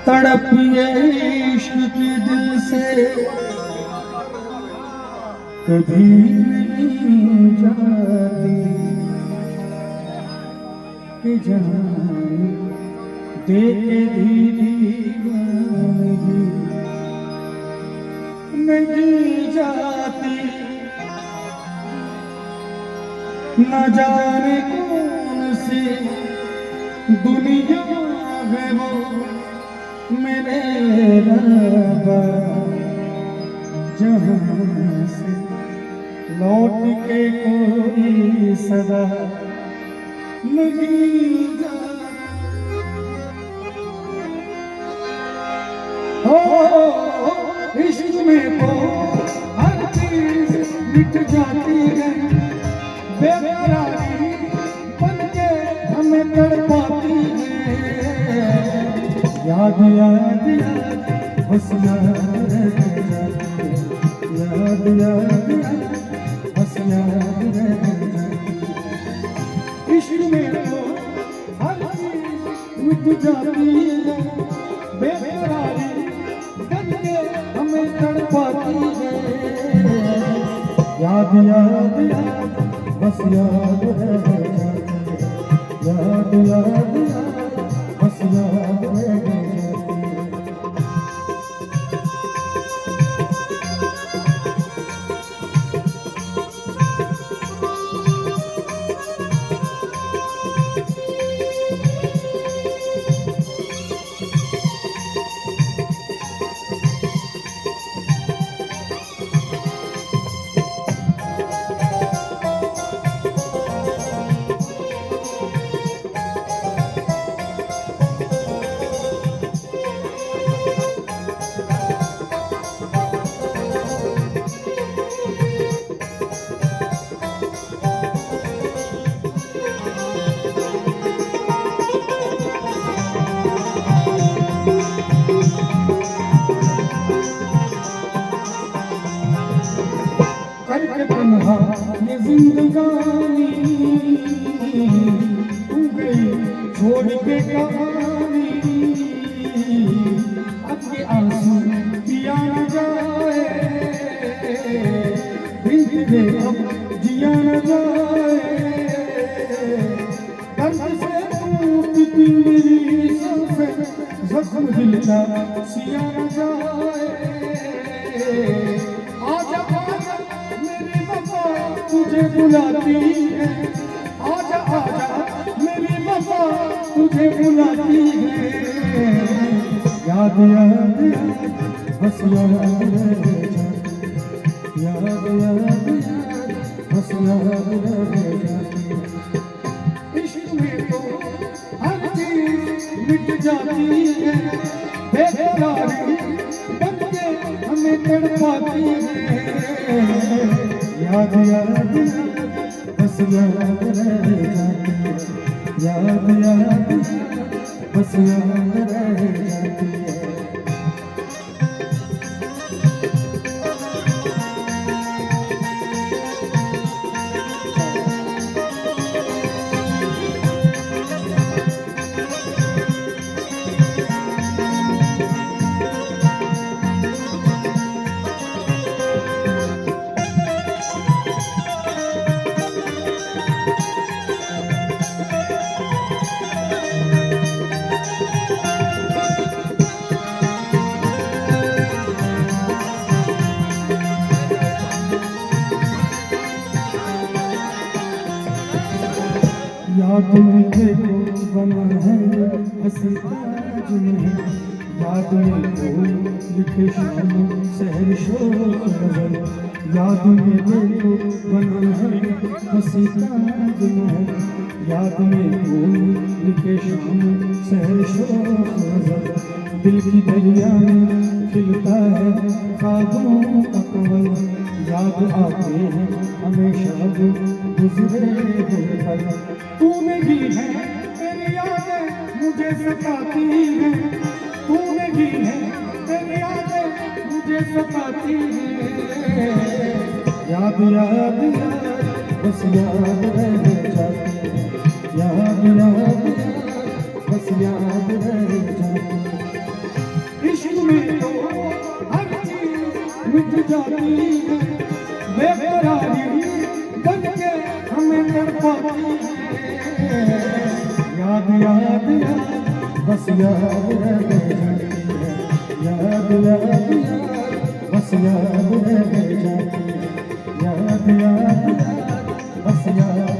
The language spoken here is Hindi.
तड़प ये इश्क के दिल से कभी नहीं जाती कि जान दे के दीवानगी नहीं जाती। न जाने कौन सी दुनिया है वो मेरे रब्बा, जहाँ से लौट के कोई सदा नहीं जाता। हो इश्क में तो हर चीज मिट जाती है, बेकरारी बनके हमें तड़पाती है। याद याद याद बस याद रह जाती है, याद याद याद बस याद रह जाती है। इश्क में तो हर चीज मिट जाती है, बेकरारी बनके हमें तड़पाती है। याद याद याद बस याद रह जाती है, याद याद याद बस याद रह जाती है। करके तन्हा ये जिंदगानी तू गई छोड़ के कहानी। अब के आंसू पिया न जाए, बिन तेरे अब जिया न जाए। दर्द से टूटती मेरी सांसें, जख्म दिल का सिया न जाए। तुझे बुलाती है, आजा आजा मेरी वफा तुझे बुलाती है। याद याद याद बस याद रह जाती है, याद याद याद बस याद रह जाती है। इश्क में तो हर चीज मिट जाती है, बेकरारी बनके हमें तड़पाती है। याद याद याद बस याद रह जाती है, याद याद याद बस याद रह जाती है। याद में देखो बना है हंसी ताज में, याद में कोई लिखे शाम शहर शोक नजर। याद में देखो बना है हंसी ताज में, याद में कोई लिखे शाम शहर शोक नजर। दिल की दरिया में खिलता है ख्वाबों का कमल, याद आते हैं हमेशा वो गुजरे हुए पल। तूने की है तेरी यादें मुझे सताती हैं, तूने की है तेरी यादें मुझे सताती हैं। याद याद याद बस याद रह जाती है, याद याद याद बस याद रह जाती इश्क में तो हर चीज मिट जाती है बेकरारी बन के हमें तड़पाती है याद याद याद बस याद रह जाती है याद याद याद बस याद रह जाती है याद याद याद बस याद